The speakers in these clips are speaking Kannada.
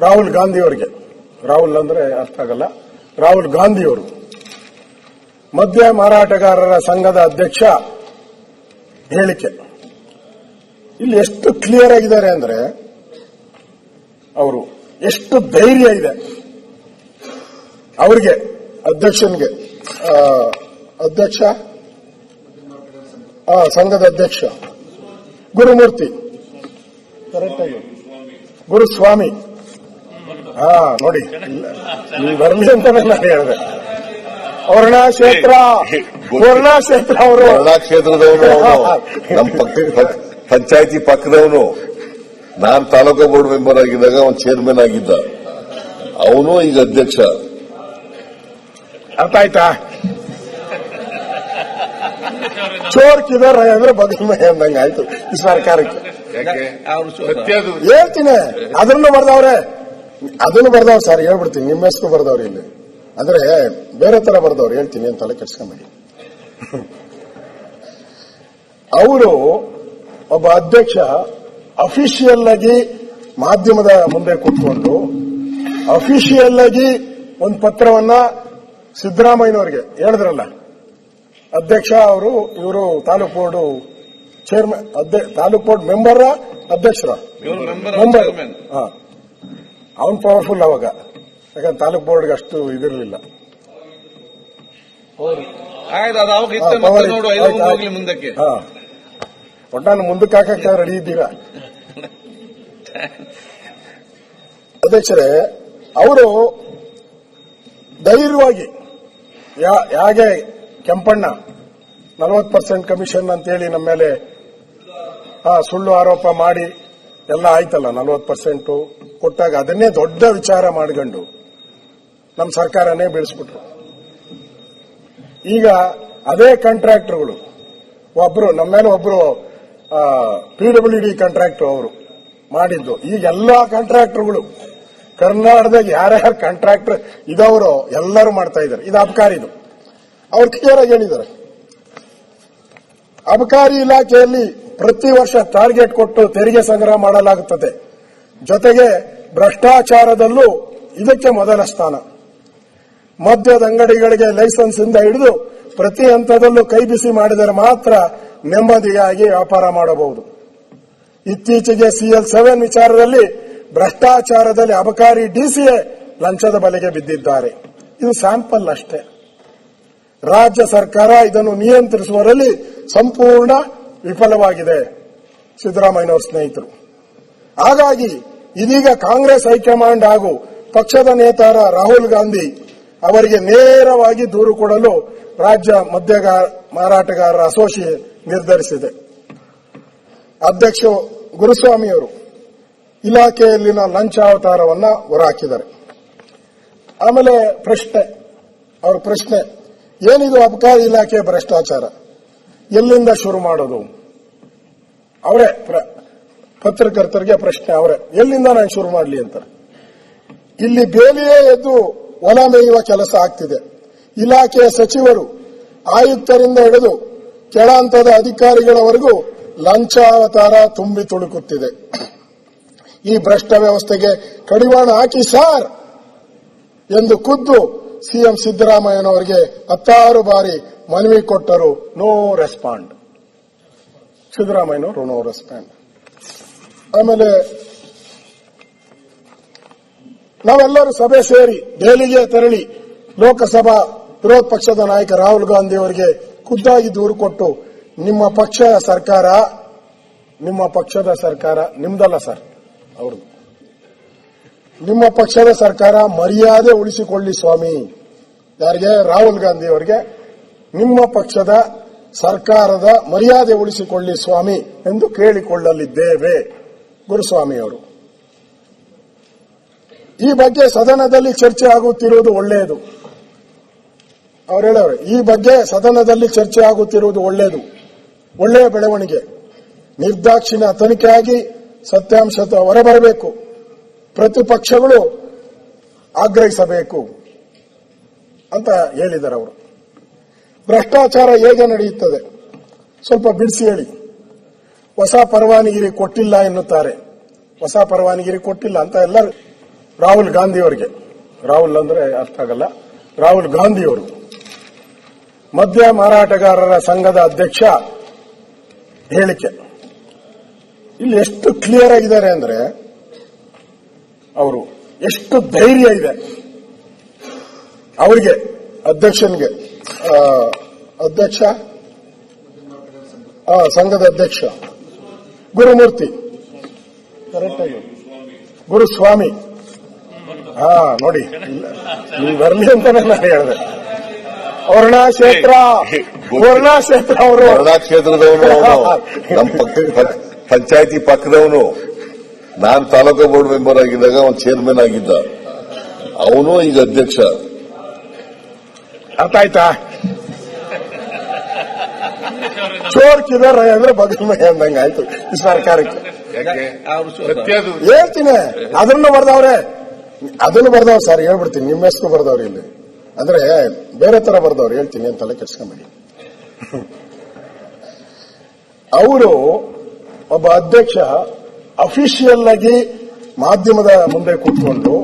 ರಾಹುಲ್ ಗಾಂಧಿ ಅವರಿಗೆ, ರಾಹುಲ್ ಅಂದ್ರೆ ಅರ್ಥ ಆಗಲ್ಲ, ರಾಹುಲ್ ಗಾಂಧಿ ಅವರು ಮದ್ಯ ಮಾರಾಟಗಾರರ ಸಂಘದ ಅಧ್ಯಕ್ಷ ಹೇಳಿಕೆ ಇಲ್ಲಿ ಎಷ್ಟು ಕ್ಲಿಯರ್ ಆಗಿದ್ದಾರೆ ಅಂದ್ರೆ, ಅವರು ಎಷ್ಟು ಧೈರ್ಯ ಇದೆ ಅವರಿಗೆ, ಅಧ್ಯಕ್ಷನಿಗೆ, ಅಧ್ಯಕ್ಷ ಸಂಘದ ಅಧ್ಯಕ್ಷ ಗುರುಮೂರ್ತಿ, ಕರೆಕ್ಟ್ ಆಗಿ ಗುರುಸ್ವಾಮಿ, ನೋಡಿ ನೀವು ಬರಲಿ ಅಂತ ನಾನು ಹೇಳಿದೆ. ವರ್ಣಾ ಕ್ಷೇತ್ರ ಅವರು ವರ್ಣಾ ಕ್ಷೇತ್ರದವನು, ನಮ್ಮ ಪಂಚಾಯತಿ ಪಕ್ಕದವನು. ನಾನ್ ತಾಲೂಕು ಬೋರ್ಡ್ ಮೆಂಬರ್ ಆಗಿದ್ದಾಗ ಅವನು ಚೇರ್ಮನ್ ಆಗಿದ್ದ, ಅವನು ಈಗ ಅಧ್ಯಕ್ಷ. ಅರ್ಥ ಆಯ್ತಾ? ಚೋರ್ ಕಿದರ್ ಅಂದ್ರೆ ಬದಲ್ ಅಂದಂಗೆ ಆಯ್ತು ಈ ಸರ್ಕಾರಕ್ಕೆ. ಹೇಳ್ತೀನಿ, ಅದನ್ನು ಬರ್ದವ್ರೆ, ಸರ್ ಹೇಳ್ಬಿಡ್ತೀನಿ, ನಿಮ್ಮ ಹೆಸರು ಬರ್ದವ್ರಿ ಇಲ್ಲಿ, ಅಂದ್ರೆ ಬೇರೆ ತರ ಬರ್ದವ್ರು, ಹೇಳ್ತೀನಿ ಅಂತಲ್ಲ ಕೆಡ್ಸ್ಕೊಂಬೇಡಿ. ಅವರು ಒಬ್ಬ ಅಧ್ಯಕ್ಷ ಅಫಿಷಿಯಲ್ ಆಗಿ ಮಾಧ್ಯಮದ ಮುಂದೆ ಕೂತ್ಕೊಂಡು ಅಫಿಷಿಯಲ್ ಆಗಿ ಒಂದು ಪತ್ರವನ್ನ ಸಿದ್ದರಾಮಯ್ಯನವರಿಗೆ ಹೇಳಿದ್ರಲ್ಲ, ಅಧ್ಯಕ್ಷ ಅವರು, ಇವರು taluk board chairman, taluk board member, ಅಧ್ಯಕ್ಷರ ಮೆಂಬರ್. ಅವನ್ ಪವರ್ಫುಲ್ ಅವಾಗ, ಯಾಕಂದ್ರೆ ತಾಲೂಕು ಬೋರ್ಡ್ಗೆ ಅಷ್ಟು ಇದಿರಲಿಲ್ಲ. ಒಟ್ಟಾನು ಮುಂದಕ್ಕೆ ಹಾಕಕ್ಕೆ ರೆಡಿ ಇದ್ದೀವ ಅಧ್ಯಕ್ಷರೇ. ಅವರು ಧೈರ್ಯವಾಗಿ ಹೇಗೆ ಕೆಂಪಣ್ಣ 40% ಕಮಿಷನ್ ಅಂತೇಳಿ ನಮ್ಮ ಮೇಲೆ ಸುಳ್ಳು ಆರೋಪ ಮಾಡಿ ಎಲ್ಲ ಆಯ್ತಲ್ಲ, 40% ಕೊಟ್ಟಾಗ ಅದನ್ನೇ ದೊಡ್ಡ ವಿಚಾರ ಮಾಡಿಕೊಂಡು ನಮ್ಮ ಸರ್ಕಾರನೇ ಬೀಳಿಸ್ಬಿಟ್ರು. ಈಗ ಅದೇ ಕಾಂಟ್ರಾಕ್ಟರ್ಗಳು ಒಬ್ರು ನಮ್ಮ ಮೇಲೆ ಒಬ್ರು PWD ಕಾಂಟ್ರಾಕ್ಟರ್ ಅವರು ಮಾಡಿದ್ದು, ಈಗ ಎಲ್ಲಾ ಕಾಂಟ್ರಾಕ್ಟರ್ಗಳು ಕರ್ನಾಟಕದಾಗ ಯಾರ್ಯಾರು ಕಾಂಟ್ರಾಕ್ಟರ್ ಇದವರು ಎಲ್ಲರೂ ಮಾಡ್ತಾ ಇದ್ದಾರೆ. ಇದು ಅಬಕಾರಿದು, ಅವ್ರು ಕ್ಲಿಯರ್ ಆಗಿ ಹೇಳಿದ್ದಾರೆ. ಅಬಕಾರಿ ಇಲಾಖೆಯಲ್ಲಿ ಪ್ರತಿ ವರ್ಷ ಟಾರ್ಗೆಟ್ ಕೊಟ್ಟು ತೆರಿಗೆ ಸಂಗ್ರಹ ಮಾಡಲಾಗುತ್ತದೆ. ಜೊತೆಗೆ ಭ್ರಷ್ಟಾಚಾರದಲ್ಲೂ ಇದಕ್ಕೆ ಮೊದಲ ಸ್ಥಾನ. ಮದ್ಯದ ಅಂಗಡಿಗಳಿಗೆ ಲೈಸೆನ್ಸ್ ಇಂದ ಹಿಡಿದು ಪ್ರತಿ ಹಂತದಲ್ಲೂ ಕೈ ಬಿಸಿ ಮಾಡಿದರೆ ಮಾತ್ರ ನೆಮ್ಮದಿಯಾಗಿ ವ್ಯಾಪಾರ ಮಾಡಬಹುದು. ಇತ್ತೀಚೆಗೆ CL7 ವಿಚಾರದಲ್ಲಿ ಭ್ರಷ್ಟಾಚಾರದಲ್ಲಿ ಅಬಕಾರಿ DCA ಲಂಚದ ಬಲೆಗೆ ಬಿದ್ದಿದ್ದಾರೆ. ಇದು ಸ್ಯಾಂಪಲ್ ಅಷ್ಟೇ. ರಾಜ್ಯ ಸರ್ಕಾರ ಇದನ್ನು ನಿಯಂತ್ರಿಸುವಲ್ಲಿ ಸಂಪೂರ್ಣ ವಿಫಲವಾಗಿದೆ ಸಿದ್ದರಾಮಯ್ಯನವರ ಸ್ನೇಹಿತರು. ಹಾಗಾಗಿ ಇದೀಗ ಕಾಂಗ್ರೆಸ್ ಹೈಕಮಾಂಡ್ ಹಾಗೂ ಪಕ್ಷದ ನೇತಾರ ರಾಹುಲ್ ಗಾಂಧಿ ಅವರಿಗೆ ನೇರವಾಗಿ ದೂರು ಕೊಡಲು ರಾಜ್ಯ ಮದ್ಯ ಮಾರಾಟಗಾರರ ಅಸೋಸಿಯೇಷನ್ ನಿರ್ಧರಿಸಿದೆ. ಅಧ್ಯಕ್ಷ ಗುರುಸ್ವಾಮಿಯವರು ಇಲಾಖೆಯಲ್ಲಿನ ಲಂಚಾವತಾರವನ್ನ ಹೊರಹಾಕಿದ್ದಾರೆ. ಆಮೇಲೆ ಅವ್ರ ಪ್ರಶ್ನೆ ಏನಿದು ಅಬಕಾರಿ ಇಲಾಖೆ ಭ್ರಷ್ಟಾಚಾರ, ಎಲ್ಲಿಂದ ಶುರು ಮಾಡೋದು? ಅವರೇ ಪತ್ರಕರ್ತರಿಗೆ ಪ್ರಶ್ನೆ, ಅವರೇ ಎಲ್ಲಿಂದ ನಾನು ಶುರು ಮಾಡಲಿ ಅಂತ. ಇಲ್ಲಿ ಬೇಲಿಯೇ ಎದ್ದು ಹೊಲ ಮೇಯುವ ಕೆಲಸ ಆಗ್ತಿದೆ. ಇಲಾಖೆಯ ಸಚಿವರು, ಆಯುಕ್ತರಿಂದ ಹಿಡಿದು ಕೆಳ ಹಂತದ ಅಧಿಕಾರಿಗಳವರೆಗೂ ಲಂಚಾವತಾರ ತುಂಬಿ ತುಳುಕುತ್ತಿದೆ. ಈ ಭ್ರಷ್ಟ ವ್ಯವಸ್ಥೆಗೆ ಕಡಿವಾಣ ಹಾಕಿ ಸಾರ್ ಎಂದು ಖುದ್ದು ಸಿಎಂ ಸಿದ್ದರಾಮಯ್ಯನವರಿಗೆ 10 ಬಾರಿ ಮನವಿ ಕೊಟ್ಟರು. No respond. ಸಿದ್ದರಾಮಯ್ಯನವರು ನೋ ರೆಸ್ಪಾಂಡ್. ಆಮೇಲೆ ನಾವೆಲ್ಲರೂ ಸಭೆ ಸೇರಿ ದೆಹಲಿಗೆ ತೆರಳಿ ಲೋಕಸಭಾ ವಿರೋಧ ಪಕ್ಷದ ನಾಯಕ ರಾಹುಲ್ ಗಾಂಧಿ ಅವರಿಗೆ ಖುದ್ದಾಗಿ ದೂರು ಕೊಟ್ಟು, ನಿಮ್ಮ ಪಕ್ಷದ ಸರ್ಕಾರ ನಿಮ್ದಲ್ಲ ಸರ್, ಅವ್ರದ್ದು, ನಿಮ್ಮ ಪಕ್ಷದ ಸರ್ಕಾರ ಮರ್ಯಾದೆ ಉಳಿಸಿಕೊಳ್ಳಿ ಸ್ವಾಮಿ. ಯಾರಿಗೆ? ರಾಹುಲ್ ಗಾಂಧಿ ಅವರಿಗೆ ನಿಮ್ಮ ಪಕ್ಷದ ಸರ್ಕಾರದ ಮರ್ಯಾದೆ ಉಳಿಸಿಕೊಳ್ಳಿ ಸ್ವಾಮಿ ಎಂದು ಕೇಳಿಕೊಳ್ಳಲಿದ್ದೇವೆ. ಗುರುಸ್ವಾಮಿ ಅವರು ಈ ಬಗ್ಗೆ ಸದನದಲ್ಲಿ ಚರ್ಚೆ ಆಗುತ್ತಿರುವುದು ಒಳ್ಳೆಯದು. ಅವ್ರು ಹೇಳೋರು, ಈ ಬಗ್ಗೆ ಸದನದಲ್ಲಿ ಚರ್ಚೆ ಆಗುತ್ತಿರುವುದು ಒಳ್ಳೆಯ ಬೆಳವಣಿಗೆ. ನಿರ್ದಾಕ್ಷಿಣ್ಯ ತನಿಖೆಯಾಗಿ ಸತ್ಯಾಂಶ ಹೊರಬರಬೇಕು. ಪ್ರತಿಪಕ್ಷಗಳು ಆಗ್ರಹಿಸಬೇಕು ಅಂತ ಹೇಳಿದ್ದಾರೆ ಅವರು. ಭ್ರಷ್ಟಾಚಾರ ಹೇಗೆ ನಡೆಯುತ್ತದೆ ಸ್ವಲ್ಪ ಬಿಡಿಸಿ ಹೇಳಿ. ಹೊಸ ಪರವಾನಗಿ ಕೊಟ್ಟಿಲ್ಲ ಎನ್ನುತ್ತಾರೆ. ಹೊಸ ಪರವಾನಗಿ ಕೊಟ್ಟಿಲ್ಲ ಅಂತ ಎಲ್ಲರೂ ರಾಹುಲ್ ಗಾಂಧಿ ಅವರಿಗೆ, ರಾಹುಲ್ ಅಂದ್ರೆ ಅರ್ಥ ಆಗಲ್ಲ, ರಾಹುಲ್ ಗಾಂಧಿ ಅವರು ಮದ್ಯ ಮಾರಾಟಗಾರರ ಸಂಘದ ಅಧ್ಯಕ್ಷ ಹೇಳಿಕೆ ಇಲ್ಲಿ ಎಷ್ಟು ಕ್ಲಿಯರ್ ಆಗಿದ್ದಾರೆ ಅಂದ್ರೆ, ಅವರು ಎಷ್ಟು ಧೈರ್ಯ ಇದೆ ಅವರಿಗೆ, ಅಧ್ಯಕ್ಷನಿಗೆ, ಅಧ್ಯಕ್ಷ ಸಂಘದ ಅಧ್ಯಕ್ಷ ಗುರುಮೂರ್ತಿ, ಕರೆಕ್ಟ್ ಆಗಿ ಗುರುಸ್ವಾಮಿ, ನೋಡಿ ನೀವು ಬರಲಿ ಅಂತ ನಾನು ಹೇಳಿದೆ. ವರ್ಣಾ ಕ್ಷೇತ್ರ ಅವರು ವರ್ಣಾ ಕ್ಷೇತ್ರದವನು, ನಮ್ಮ ಪಂಚಾಯತಿ ಪಕ್ಕದವನು. ನಾನು ತಾಲೂಕು ಬೋರ್ಡ್ ಮೆಂಬರ್ ಆಗಿದ್ದಾಗ ಅವನು ಚೇರ್ಮನ್ ಆಗಿದ್ದ, ಅವನು ಈಗ ಅಧ್ಯಕ್ಷ. ಅರ್ಥ ಆಯ್ತಾ? ಚೋರ್ ಕಿದರ್ ಅಂದ್ರೆ ಬಗಲ್ ಮೇ ಅಂದಂಗ ಆಯ್ತು ಈ ಸರ್ಕಾರಕ್ಕೆ. ಹೇಳ್ತೀನಿ, ಅದನ್ನು ಬರ್ದವ್ರೆ, ಸರ್ ಹೇಳ್ಬಿಡ್ತೀನಿ, ನಿಮ್ಮ ಹೆಸರು ಬರ್ದವ್ರಿ ಇಲ್ಲಿ, ಅಂದ್ರೆ ಬೇರೆ ತರ ಬರ್ದವ್ರು, ಹೇಳ್ತೀನಿ ಅಂತಲ್ಲ ಕೆಡ್ಸ್ಕೊಂಬೇಡಿ. ಅವರು ಒಬ್ಬ ಅಧ್ಯಕ್ಷ ಅಫಿಷಿಯಲ್ ಆಗಿ ಮಾಧ್ಯಮದ ಮುಂದೆ ಕೂತ್ಕೊಂಡು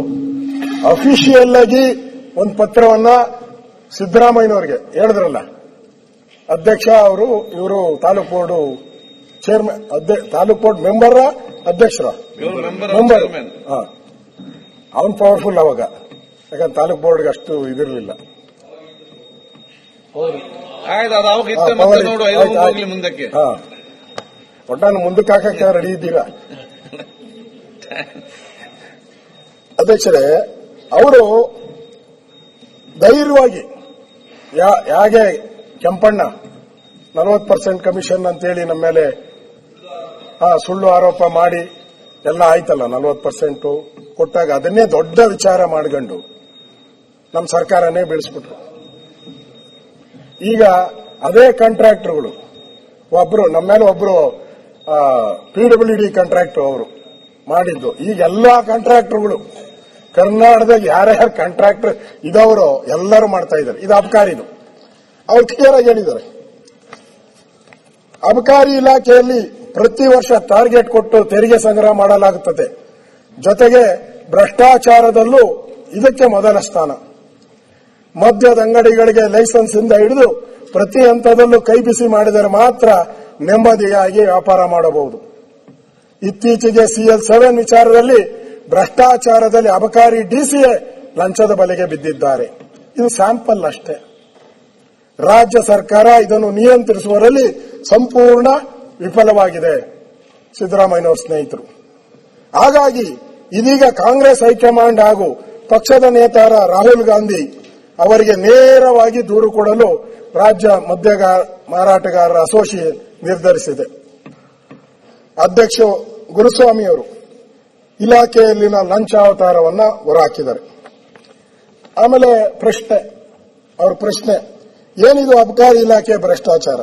ಅಫಿಷಿಯಲ್ ಆಗಿ ಒಂದು ಪತ್ರವನ್ನ ಸಿದ್ದರಾಮಯ್ಯನವರಿಗೆ ಹೇಳಿದ್ರಲ್ಲ, ಅಧ್ಯಕ್ಷ ಅವರು, ಇವರು taluk board chairman, taluk board member, ಅಧ್ಯಕ್ಷರ ಮೆಂಬರ್. ಅವನ್ ಪವರ್ಫುಲ್ ಅವಾಗ, ಯಾಕಂದ್ರೆ ತಾಲೂಕು ಬೋರ್ಡ್ಗೆ ಅಷ್ಟು ಇದಿರಲಿಲ್ಲ. ಒಟ್ಟಾನು ಮುಂದಕ್ಕೆ ಹಾಕಕ್ಕೆ ರೆಡಿ ಇದ್ದೀರಾ ಅಧ್ಯಕ್ಷರೇ? ಅವರು ಧೈರ್ಯವಾಗಿ ಹೇಗೆ ಕೆಂಪಣ್ಣ 40% ಕಮಿಷನ್ ಅಂತೇಳಿ ನಮ್ಮ ಮೇಲೆ ಸುಳ್ಳು ಆರೋಪ ಮಾಡಿ ಎಲ್ಲ ಆಯ್ತಲ್ಲ, 40% ಕೊಟ್ಟಾಗ ಅದನ್ನೇ ದೊಡ್ಡ ವಿಚಾರ ಮಾಡ್ಕೊಂಡು ನಮ್ಮ ಸರ್ಕಾರನೇ ಬೀಳಿಸ್ಬಿಟ್ರು. ಈಗ ಅದೇ ಕಾಂಟ್ರಾಕ್ಟರ್ಗಳು ಒಬ್ರು ನಮ್ಮ ಮೇಲೆ ಒಬ್ರು PWD ಕಾಂಟ್ರಾಕ್ಟರ್ ಅವರು ಮಾಡಿದ್ದು, ಈಗ ಎಲ್ಲಾ ಕಾಂಟ್ರಾಕ್ಟರ್ಗಳು ಕರ್ನಾಟಕದಾಗ ಯಾರ್ಯಾರು ಕಾಂಟ್ರಾಕ್ಟರ್ ಇದವರು ಎಲ್ಲರೂ ಮಾಡ್ತಾ ಇದ್ದಾರೆ. ಇದು ಅಬಕಾರಿದು, ಅವ್ರು ಕ್ಲಿಯರ್ ಆಗಿ ಹೇಳಿದ್ದಾರೆ. ಅಬಕಾರಿ ಇಲಾಖೆಯಲ್ಲಿ ಪ್ರತಿ ವರ್ಷ ಟಾರ್ಗೆಟ್ ಕೊಟ್ಟು ತೆರಿಗೆ ಸಂಗ್ರಹ ಮಾಡಲಾಗುತ್ತದೆ. ಜೊತೆಗೆ ಭ್ರಷ್ಟಾಚಾರದಲ್ಲೂ ಇದಕ್ಕೆ ಮೊದಲ ಸ್ಥಾನ. ಮದ್ಯದ ಅಂಗಡಿಗಳಿಗೆ ಲೈಸೆನ್ಸ್ ಇಂದ ಹಿಡಿದು ಪ್ರತಿ ಹಂತದಲ್ಲೂ ಕೈ ಬಿಸಿ ಮಾಡಿದರೆ ಮಾತ್ರ ನೆಮ್ಮದಿಯಾಗಿ ವ್ಯಾಪಾರ ಮಾಡಬಹುದು. ಇತ್ತೀಚೆಗೆ CL7 ವಿಚಾರದಲ್ಲಿ ಭ್ರಷ್ಟಾಚಾರದಲ್ಲಿ ಅಬಕಾರಿ DCA ಲಂಚದ ಬಲೆಗೆ ಬಿದ್ದಿದ್ದಾರೆ. ಇದು ಸ್ಯಾಂಪಲ್ ಅಷ್ಟೇ. ರಾಜ್ಯ ಸರ್ಕಾರ ಇದನ್ನು ನಿಯಂತ್ರಿಸುವಲ್ಲಿ ಸಂಪೂರ್ಣ ವಿಫಲವಾಗಿದೆ ಸಿದ್ದರಾಮಯ್ಯನವರ ಸ್ನೇಹಿತರು. ಹಾಗಾಗಿ ಇದೀಗ ಕಾಂಗ್ರೆಸ್ ಹೈಕಮಾಂಡ್ ಹಾಗೂ ಪಕ್ಷದ ನೇತಾರ ರಾಹುಲ್ ಗಾಂಧಿ ಅವರಿಗೆ ನೇರವಾಗಿ ದೂರು ಕೊಡಲು ರಾಜ್ಯ ಮದ್ಯ ಮಾರಾಟಗಾರರ ಅಸೋಸಿಯೇಷನ್ ನಿರ್ಧರಿಸಿದೆ. ಅಧ್ಯಕ್ಷ ಗುರುಸ್ವಾಮಿ ಅವರು ಇಲಾಖೆಯಲ್ಲಿನ ಲಂಚಾವತಾರವನ್ನ ಹೊರಹಾಕಿದ್ದಾರೆ. ಆಮೇಲೆ ಅವ್ರ ಪ್ರಶ್ನೆ ಏನಿದು ಅಬಕಾರಿ ಇಲಾಖೆ ಭ್ರಷ್ಟಾಚಾರ?